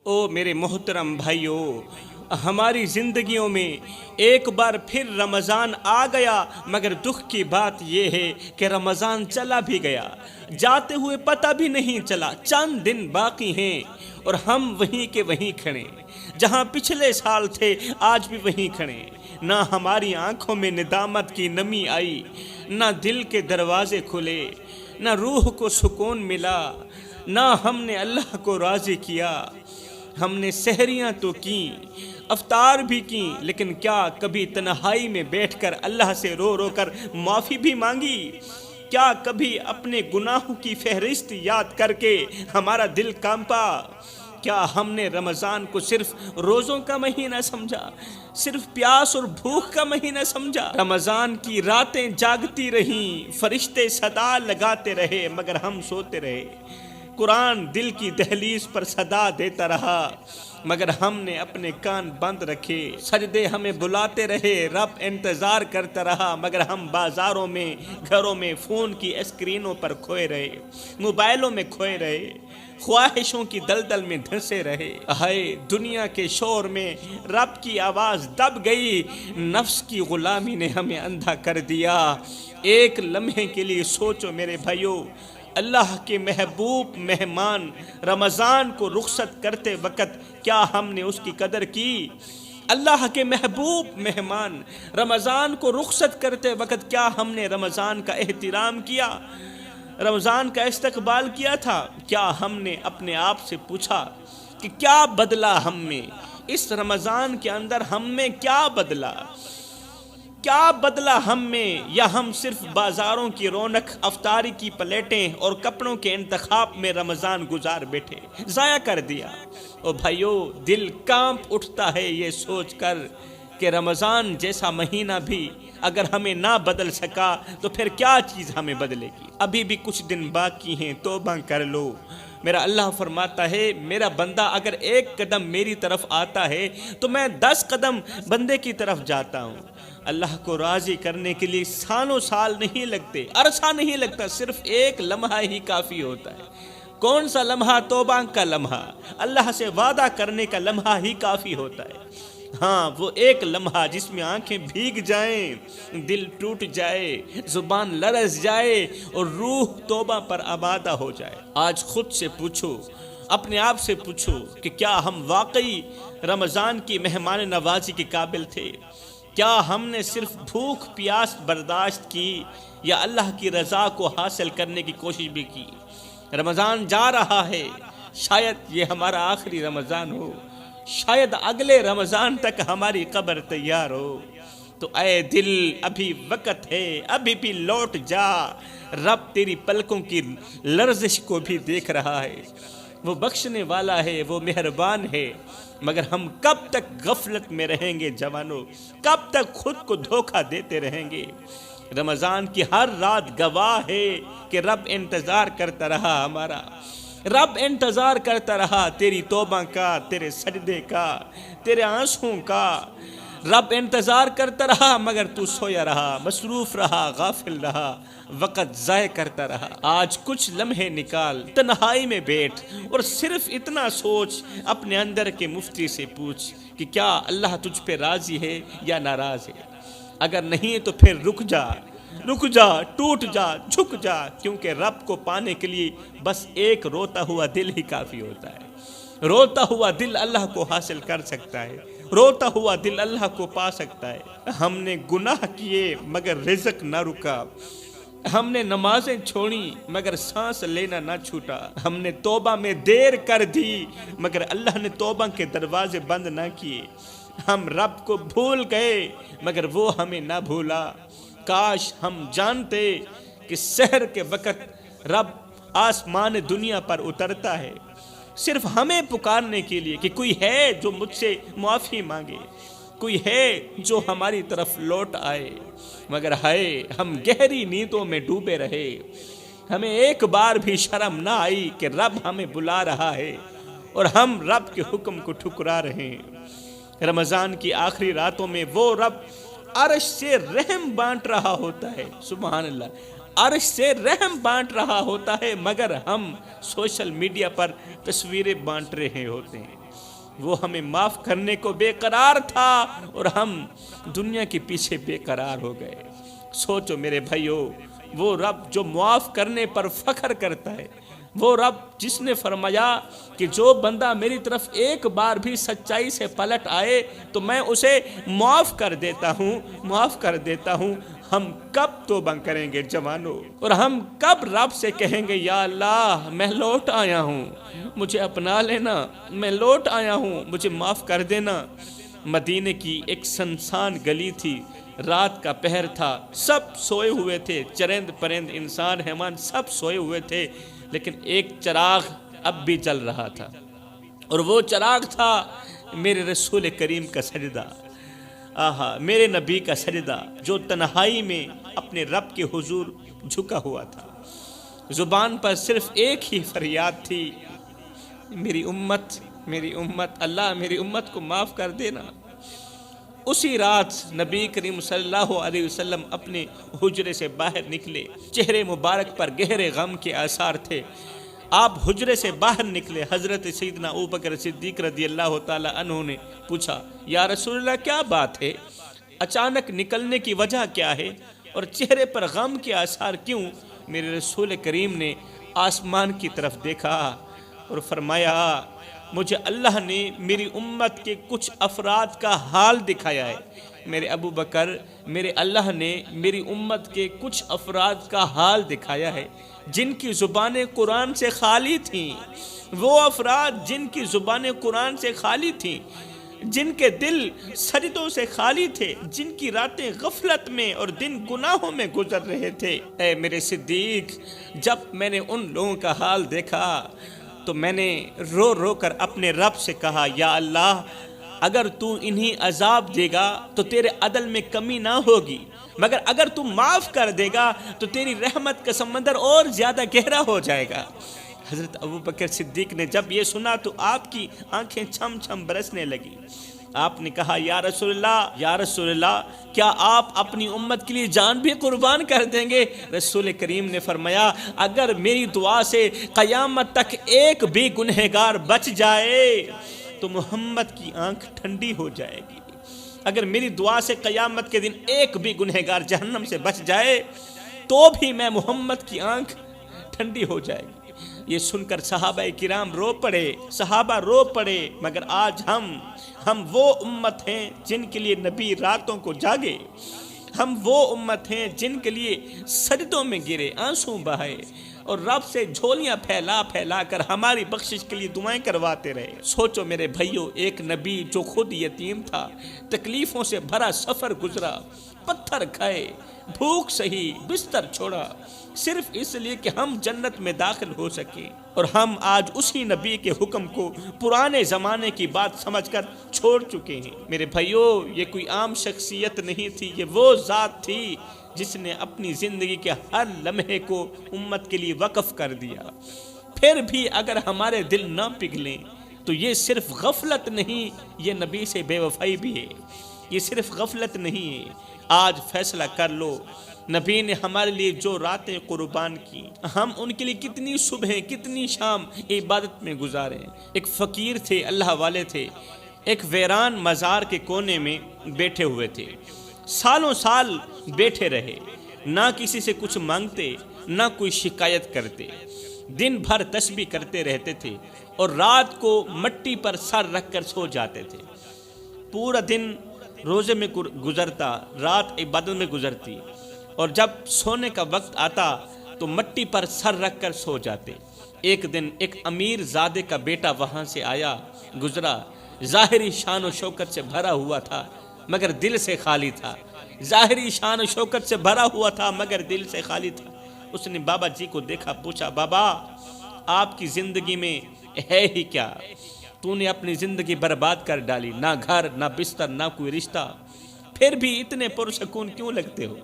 او میرے محترم بھائیو، ہماری زندگیوں میں ایک بار پھر رمضان آ گیا، مگر دکھ کی بات یہ ہے کہ رمضان چلا بھی گیا، جاتے ہوئے پتہ بھی نہیں چلا۔ چند دن باقی ہیں اور ہم وہیں کے وہیں کھڑے، جہاں پچھلے سال تھے آج بھی وہیں کھڑے۔ نہ ہماری آنکھوں میں ندامت کی نمی آئی، نہ دل کے دروازے کھلے، نہ روح کو سکون ملا، نہ ہم نے اللہ کو راضی کیا۔ ہم نے سحریاں تو کیں، افطار بھی کیں، لیکن کیا کبھی تنہائی میں بیٹھ کر اللہ سے رو رو کر معافی بھی مانگی؟ کیا کبھی اپنے گناہوں کی فہرست یاد کر کے ہمارا دل کانپا؟ کیا ہم نے رمضان کو صرف روزوں کا مہینہ سمجھا، صرف پیاس اور بھوک کا مہینہ سمجھا؟ رمضان کی راتیں جاگتی رہیں، فرشتے صدا لگاتے رہے، مگر ہم سوتے رہے۔ قرآن دل کی دہلیز پر صدا دیتا رہا، مگر ہم نے اپنے کان بند رکھے۔ سجدے ہمیں بلاتے رہے، رب انتظار کرتا رہا، مگر ہم بازاروں میں، گھروں میں، فون کی اسکرینوں پر کھوئے رہے، موبائلوں میں کھوئے رہے، خواہشوں کی دلدل میں دھنسے رہے۔ ہائے دنیا کے شور میں رب کی آواز دب گئی، نفس کی غلامی نے ہمیں اندھا کر دیا۔ ایک لمحے کے لیے سوچو میرے بھائیو، اللہ کے محبوب مہمان رمضان کو رخصت کرتے وقت کیا ہم نے اس کی قدر کی؟ اللہ کے محبوب مہمان رمضان کو رخصت کرتے وقت کیا ہم نے رمضان کا احترام کیا، رمضان کا استقبال کیا تھا؟ کیا ہم نے اپنے آپ سے پوچھا کہ کیا بدلا ہم میں؟ اس رمضان کے اندر ہم میں کیا بدلا؟ کیا بدلا ہم میں؟ یا ہم صرف بازاروں کی رونق، افطاری کی پلیٹیں اور کپڑوں کے انتخاب میں رمضان گزار بیٹھے، ضائع کر دیا؟ او بھائیو، دل کانپ اٹھتا ہے یہ سوچ کر کہ رمضان جیسا مہینہ بھی اگر ہمیں نہ بدل سکا تو پھر کیا چیز ہمیں بدلے گی؟ ابھی بھی کچھ دن باقی ہیں، توبہ کر لو۔ میرا اللہ فرماتا ہے، میرا بندہ اگر ایک قدم میری طرف آتا ہے تو میں 10 قدم بندے کی طرف جاتا ہوں۔ اللہ کو راضی کرنے کے لیے سالوں سال نہیں لگتے، عرصہ نہیں لگتا، صرف ایک لمحہ ہی کافی ہوتا ہے۔ کون سا لمحہ؟ توبہ کا لمحہ، اللہ سے وعدہ کرنے کا لمحہ ہی کافی ہوتا ہے۔ ہاں، وہ ایک لمحہ جس میں آنکھیں بھیگ جائیں، دل ٹوٹ جائے، زبان لرز جائے اور روح توبہ پر آبادہ ہو جائے۔ آج خود سے پوچھو، اپنے آپ سے پوچھو کہ کیا ہم واقعی رمضان کی مہمان نوازی کے قابل تھے؟ کیا ہم نے صرف بھوک پیاس برداشت کی یا اللہ کی رضا کو حاصل کرنے کی کوشش بھی کی؟ رمضان جا رہا ہے، شاید یہ ہمارا آخری رمضان ہو، شاید اگلے رمضان تک ہماری قبر تیار ہو۔ تو اے دل، ابھی وقت ہے، ابھی بھی لوٹ جا، رب تیری پلکوں کی لرزش کو بھی دیکھ رہا ہے۔ وہ بخشنے والا ہے، وہ مہربان ہے، مگر ہم کب تک غفلت میں رہیں گے جوانوں؟ کب تک خود کو دھوکہ دیتے رہیں گے؟ رمضان کی ہر رات گواہ ہے کہ رب انتظار کرتا رہا ہمارا، رب انتظار کرتا رہا تیری توبہ کا، تیرے سجدے کا، تیرے آنسوں کا۔ رب انتظار کرتا رہا مگر تو سویا رہا، مصروف رہا، غافل رہا، وقت ضائع کرتا رہا۔ آج کچھ لمحے نکال، تنہائی میں بیٹھ اور صرف اتنا سوچ، اپنے اندر کے مفتی سے پوچھ کہ کیا اللہ تجھ پہ راضی ہے یا ناراض ہے؟ اگر نہیں تو پھر رک جا، ٹوٹ جا، جھک جا، کیونکہ رب کو پانے کے لیے بس ایک روتا ہوا دل ہی کافی ہوتا ہے۔ روتا ہوا دل اللہ کو حاصل کر سکتا ہے، روتا ہوا دل اللہ کو پا سکتا ہے۔ ہم نے گناہ کیے مگر رزق نہ رکا، ہم نے نمازیں چھوڑی مگر سانس لینا نہ چھوٹا، ہم نے توبہ میں دیر کر دی مگر اللہ نے توبہ کے دروازے بند نہ کیے، ہم رب کو بھول گئے مگر وہ ہمیں نہ بھولا۔ کاش ہم جانتے کہ سحر کے وقت رب آسمان دنیا پر اترتا ہے، صرف ہمیں پکارنے کے لیے کہ کوئی ہے جو مجھ سے معافی مانگے، کوئی ہے جو ہماری طرف لوٹ آئے، مگر ہائے ہم گہری نیندوں میں ڈوبے رہے، ہمیں ایک بار بھی شرم نہ آئی کہ رب ہمیں بلا رہا ہے اور ہم رب کے حکم کو ٹھکرا رہے ہیں۔ رمضان کی آخری راتوں میں وہ رب عرش سے رحم بانٹ رہا ہوتا ہے، سبحان اللہ، عرش سے رحم بانٹ رہا ہوتا ہے، مگر ہم سوشل میڈیا پر تصویریں بانٹ رہے ہوتے ہیں۔ وہ ہمیں معاف کرنے کو بے قرار تھا اور ہم دنیا کے پیچھے بے قرار ہو گئے۔ سوچو میرے بھائیو، وہ رب جو معاف کرنے پر فخر کرتا ہے، وہ رب جس نے فرمایا کہ جو بندہ میری طرف ایک بار بھی سچائی سے پلٹ آئے تو میں اسے معاف کر دیتا ہوں، معاف کر دیتا ہوں۔ ہم کب توبہ کریں گے جوانوں، اور ہم کب رب سے کہیں گے یا اللہ میں لوٹ آیا ہوں، مجھے اپنا لینا، میں لوٹ آیا ہوں، مجھے معاف کر دینا۔ مدینے کی ایک سنسان گلی تھی، رات کا پہر تھا، سب سوئے ہوئے تھے، چرند پرند انسان حیوان سب سوئے ہوئے تھے، لیکن ایک چراغ اب بھی جل رہا تھا، اور وہ چراغ تھا میرے رسول کریم کا سجدہ۔ آہا، میرے نبی کا سجدہ جو تنہائی میں اپنے رب کے حضور جھکا ہوا تھا۔ زبان پر صرف ایک ہی فریاد تھی، میری امت، میری امت، اللہ میری امت کو معاف کر دینا۔ اسی رات نبی کریم صلی اللہ علیہ وسلم اپنے حجرے سے باہر نکلے، چہرے مبارک پر گہرے غم کے آثار تھے۔ آپ حجرے سے باہر نکلے، حضرت سیدنا ابوبکر صدیق رضی اللہ تعالی عنہ نے پوچھا یا رسول اللہ کیا بات ہے، اچانک نکلنے کی وجہ کیا ہے، اور چہرے پر غم کے آثار کیوں؟ میرے رسول کریم نے آسمان کی طرف دیکھا اور فرمایا مجھے اللہ نے میری امت کے کچھ افراد کا حال دکھایا ہے۔ میرے ابو بکر، میرے اللہ نے میری امت کے کچھ افراد کا حال دکھایا ہے جن کی زبانیں قرآن سے خالی تھیں، وہ افراد جن کی زبانیں قرآن سے خالی تھیں، جن کے دل سجدوں سے خالی تھے، جن کی راتیں غفلت میں اور دن گناہوں میں گزر رہے تھے۔ اے میرے صدیق، جب میں نے ان لوگوں کا حال دیکھا تو میں نے رو رو کر اپنے رب سے کہا یا اللہ، اگر تو انہیں عذاب دے گا تو تیرے عدل میں کمی نہ ہوگی، مگر اگر تو معاف کر دے گا تو تیری رحمت کا سمندر اور زیادہ گہرا ہو جائے گا۔ حضرت ابوبکر صدیق نے جب یہ سنا تو آپ کی آنکھیں چھم چھم برسنے لگی۔ آپ نے کہا یا رسول اللہ، یا رسول اللہ، کیا آپ اپنی امت کے لیے جان بھی قربان کر دیں گے؟ رسول کریم نے فرمایا اگر میری دعا سے قیامت تک ایک بھی گنہگار بچ جائے تو محمد کی آنکھ ٹھنڈی ہو جائے گی۔ اگر میری دعا سے قیامت کے دن ایک بھی گنہگار جہنم سے بچ جائے تو بھی میں محمد کی آنکھ ٹھنڈی ہو جائے گی۔ یہ سن کر صحابہ کرام رو پڑے، صحابہ رو پڑے، مگر آج ہم وہ امت ہیں جن کے لیے نبی راتوں کو جاگے، ہم وہ امت ہیں جن کے لیے سجدوں میں گرے، آنسو بہائے، اور رب سے جھولیاں پھیلا پھیلا کر ہماری بخشش کے لیے دعائیں کرواتے رہے۔ سوچو میرے بھائیو، ایک نبی جو خود یتیم تھا، تکلیفوں سے بھرا سفر گزرا، پتھر کھائے، بھوک سہی، بستر چھوڑا، صرف اس لیے کہ ہم جنت میں داخل ہو سکیں، اور ہم آج اسی نبی کے حکم کو پرانے زمانے کی بات سمجھ کر چھوڑ چکے ہیں۔ میرے بھائیو، یہ کوئی عام شخصیت نہیں تھی، یہ وہ ذات تھی جس نے اپنی زندگی کے ہر لمحے کو امت کے لیے وقف کر دیا۔ پھر بھی اگر ہمارے دل نہ پگھلیں تو یہ صرف غفلت نہیں، یہ نبی سے بے وفائی بھی ہے، یہ صرف غفلت نہیں ہے۔ آج فیصلہ کر لو، نبی نے ہمارے لیے جو راتیں قربان کی، ہم ان کے لیے کتنی صبح کتنی شام عبادت میں گزارے۔ ایک فقیر تھے، اللہ والے تھے، ایک ویران مزار کے کونے میں بیٹھے ہوئے تھے، سالوں سال بیٹھے رہے، نہ کسی سے کچھ مانگتے، نہ کوئی شکایت کرتے، دن بھر تسبیح کرتے رہتے تھے اور رات کو مٹی پر سر رکھ کر سو جاتے تھے۔ پورا دن روزے میں گزرتا، رات عبادت میں گزرتی، اور جب سونے کا وقت آتا تو مٹی پر سر رکھ کر سو جاتے۔ ایک دن ایک امیر زادے کا بیٹا وہاں سے آیا، گزرا، ظاہری شان و شوکت سے بھرا ہوا تھا مگر دل سے خالی تھا، ظاہری شان و شوکت سے بھرا ہوا تھا مگر دل سے خالی تھا۔ اس نے بابا جی کو دیکھا، پوچھا بابا آپ کی زندگی میں ہے ہی کیا؟ تو نے اپنی زندگی برباد کر ڈالی، نہ گھر، نہ بستر، نہ کوئی رشتہ، پھر بھی اتنے پرسکون کیوں لگتے ہو؟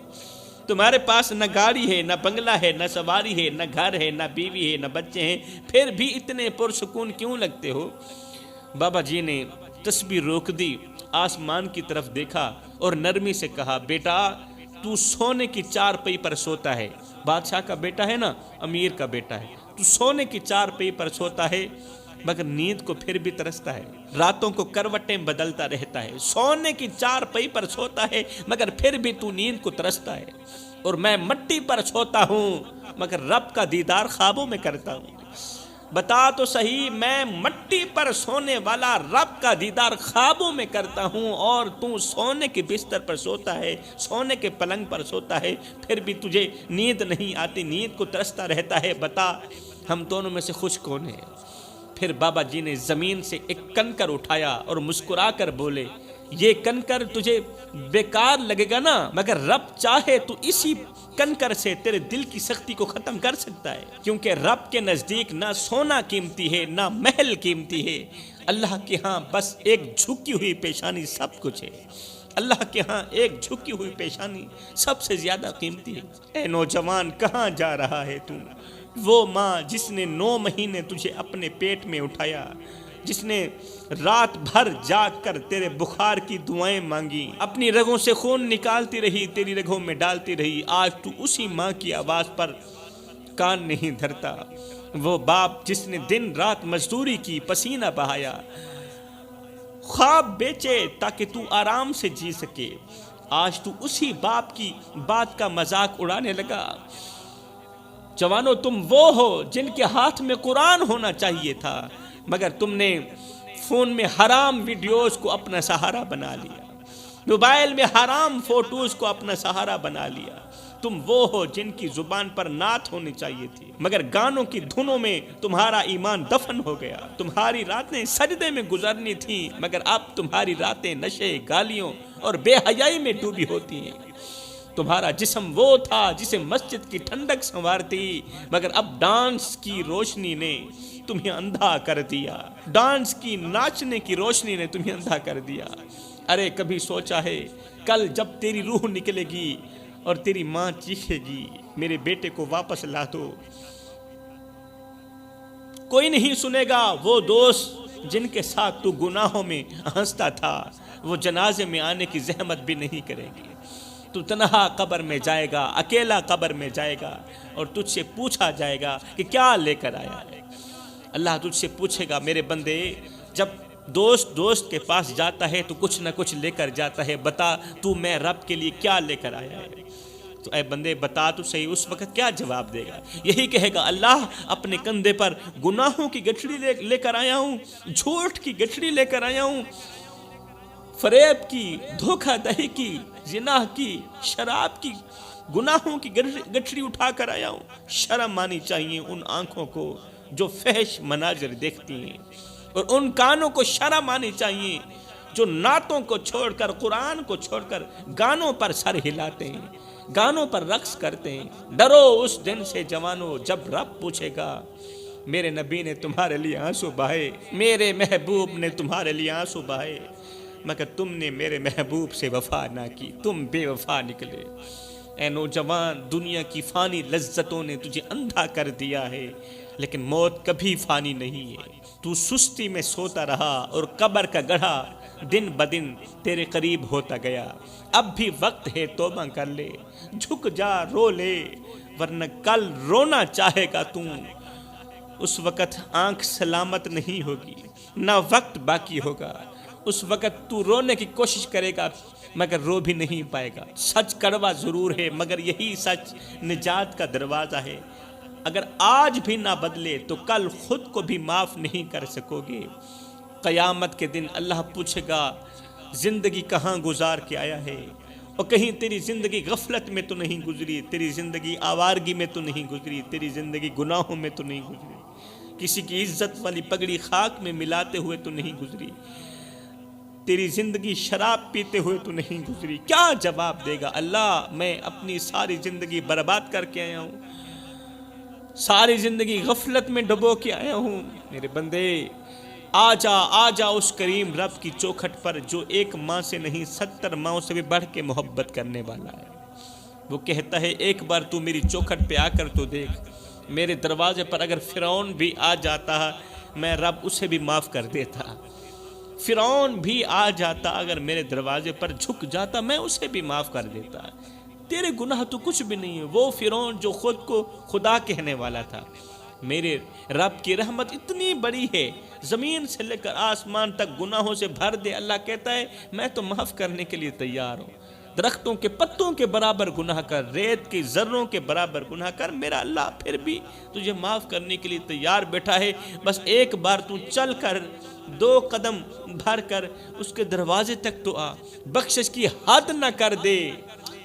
تمہارے پاس نہ گاڑی ہے، نہ بنگلہ ہے، نہ سواری ہے، نہ گھر ہے، نہ بیوی ہے، نہ بچے ہیں، پھر بھی اتنے پرسکون کیوں لگتے ہو؟ بابا جی نے تسبیح روک دی، آسمان کی طرف دیکھا اور نرمی سے کہا بیٹا تو سونے کی چارپائی پر سوتا ہے، بادشاہ کا بیٹا ہے نا، امیر کا بیٹا ہے، تو سونے کی چارپائی پر سوتا ہے، مگر نیند کو پھر بھی ترستا ہے، راتوں کو کروٹیں بدلتا رہتا ہے، سونے کی چارپائی پر سوتا ہے مگر پھر بھی تو نیند کو ترستا ہے، اور میں مٹی پر سوتا ہوں مگر رب کا دیدار خوابوں میں کرتا ہوں۔ بتا تو صحیح، میں مٹی پر سونے والا رب کا دیدار خوابوں میں کرتا ہوں، اور تو سونے کے بستر پر سوتا ہے، سونے کے پلنگ پر سوتا ہے، پھر بھی تجھے نیند نہیں آتی، نیند کو ترستا رہتا ہے۔ بتا ہم دونوں میں سے خوش کون ہے؟ پھر بابا جی نے زمین سے ایک کنکر اٹھایا اور مسکرا کر بولے، یہ کنکر تجھے بیکار لگے گا نا، مگر رب چاہے تو اسی کنکر سے تیرے دل کی سختی کو ختم کر سکتا ہے، کیونکہ رب کے نزدیک نہ سونا قیمتی ہے نہ محل قیمتی ہے، اللہ کے ہاں بس ایک جھکی ہوئی پیشانی سب کچھ ہے، اللہ کے ہاں ایک جھکی ہوئی پیشانی سب سے زیادہ قیمتی ہے۔ اے نوجوان کہاں جا رہا ہے تو؟ وہ ماں جس نے 9 مہینے تجھے اپنے پیٹ میں اٹھایا، جس نے رات بھر جاگ کر تیرے بخار کی دعائیں مانگی، اپنی رگوں سے خون نکالتی رہی، تیری رگوں میں ڈالتی رہی، آج تو اسی ماں کی آواز پر کان نہیں دھرتا۔ وہ باپ جس نے دن رات مزدوری کی، پسینہ بہایا، خواب بیچے تاکہ تو آرام سے جی سکے، آج تو اسی باپ کی بات کا مذاق اڑانے لگا۔ جوانو تم وہ ہو جن کے ہاتھ میں قرآن ہونا چاہیے تھا، مگر تم نے فون میں حرام ویڈیوز کو اپنا سہارا بنا لیا، موبائل میں حرام فوٹوز کو اپنا سہارا بنا لیا۔ تم وہ ہو جن کی زبان پر نعت ہونی چاہیے تھی، مگر گانوں کی دھنوں میں تمہارا ایمان دفن ہو گیا۔ تمہاری راتیں سجدے میں گزرنی تھیں، مگر اب تمہاری راتیں نشے، گالیوں اور بے حیائی میں ڈوبی ہوتی ہیں۔ تمہارا جسم وہ تھا جسے مسجد کی ٹھنڈک سنوارتی، مگر اب ڈانس کی روشنی نے تمہیں اندھا کر دیا، ڈانس کی ناچنے کی روشنی نے تمہیں اندھا کر دیا۔ ارے کبھی سوچا ہے کل جب تیری روح نکلے گی اور تیری ماں چیخے گی، میرے بیٹے کو واپس لا دو؟ کوئی نہیں سنے گا۔ وہ دوست جن کے ساتھ تو گناہوں میں ہنستا تھا، وہ جنازے میں آنے کی زحمت بھی نہیں کرے گی۔ تو تنہا قبر میں جائے گا، اکیلا قبر میں جائے گا، اور تجھ سے پوچھا جائے گا کہ کیا لے کر آیا ہے۔ اللہ تجھ سے پوچھے گا، میرے بندے جب دوست کے پاس جاتا ہے تو کچھ نہ کچھ لے کر جاتا ہے، بتا تو میں رب کے لیے کیا لے کر آیا ہے؟ تو اے بندے بتا تو صحیح، اس وقت کیا جواب دے گا؟ یہی کہے گا، اللہ اپنے کندھے پر گناہوں کی گٹھڑی لے کر آیا ہوں، جھوٹ کی گٹھڑی لے کر آیا ہوں، فریب کی، دھوکہ دہی کی، زنا کی، شراب کی، گناہوں کی گٹھڑی اٹھا کر آیا ہوں۔ شرم آنی چاہیے ان آنکھوں کو جو فحش مناظر دیکھتی ہیں، اور ان کانوں کو شرم آنی چاہیے جو نعتوں کو چھوڑ کر، قرآن کو چھوڑ کر گانوں پر سر ہلاتے ہیں، گانوں پر رقص کرتے ہیں۔ ڈرو اس دن سے جوانو جب رب پوچھے گا، میرے نبی نے تمہارے لیے آنسو بہائے، میرے محبوب نے تمہارے لیے آنسو بہائے، مگر تم نے میرے محبوب سے وفا نہ کی، تم بے وفا نکلے۔ اے نوجوان، دنیا کی فانی لذتوں نے تجھے اندھا کر دیا ہے، لیکن موت کبھی فانی نہیں ہے۔ تو سستی میں سوتا رہا اور قبر کا گڑھا دن بدن تیرے قریب ہوتا گیا۔ اب بھی وقت ہے، توبہ کر لے، جھک جا رو لے، ورنہ کل رونا چاہے گا تو اس وقت آنکھ سلامت نہیں ہوگی، نہ وقت باقی ہوگا۔ اس وقت تو رونے کی کوشش کرے گا مگر رو بھی نہیں پائے گا۔ سچ کڑوا ضرور ہے مگر یہی سچ نجات کا دروازہ ہے۔ اگر آج بھی نہ بدلے تو کل خود کو بھی معاف نہیں کر سکو گے۔ قیامت کے دن اللہ پوچھے گا، زندگی کہاں گزار کے آیا ہے؟ اور کہیں تیری زندگی غفلت میں تو نہیں گزری، تیری زندگی آوارگی میں تو نہیں گزری، تیری زندگی گناہوں میں تو نہیں گزری، کسی کی عزت والی پگڑی خاک میں ملاتے ہوئے تو نہیں گزری، تیری زندگی شراب پیتے ہوئے تو نہیں گزری۔ کیا جواب دے گا اللہ؟ میں اپنی ساری زندگی برباد کر کے آیا ہوں، ساری زندگی غفلت میں ڈبو کے آیا ہوں۔ میرے بندے آ جا اس کریم رب کی چوکھٹ پر جو ایک ماں سے نہیں 70 ماؤں سے بھی بڑھ کے محبت کرنے والا ہے۔ وہ کہتا ہے ایک بار تو میری چوکھٹ پہ آ کر تو دیکھ، میرے دروازے پر اگر فرعون بھی آ جاتا میں رب اسے بھی معاف کر دیتا، فرعون بھی آ جاتا اگر میرے دروازے پر جھک جاتا میں اسے بھی معاف کر دیتا۔ تیرے گناہ تو کچھ بھی نہیں ہے۔ وہ فرعون جو خود کو خدا کہنے والا تھا، میرے رب کی رحمت اتنی بڑی ہے، زمین سے لے کر آسمان تک گناہوں سے بھر دے، اللہ کہتا ہے میں تو معاف کرنے کے لیے تیار ہوں۔ درختوں کے پتوں کے برابر گناہ کر، ریت کے ذروں کے برابر گناہ کر، میرا اللہ پھر بھی تجھے معاف کرنے کے لیے تیار بیٹھا ہے۔ بس ایک بار تو چل کر 2 قدم بھر کر اس کے دروازے تک تو آ، بخشش کی حد نہ کر دے۔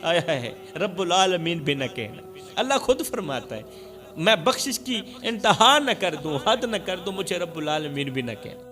آیا ہے رب العالمین بھی نہ کہنا، اللہ خود فرماتا ہے میں بخشش کی انتہا نہ کر دوں، حد نہ کر دوں، مجھے رب العالمین بھی نہ کہنا۔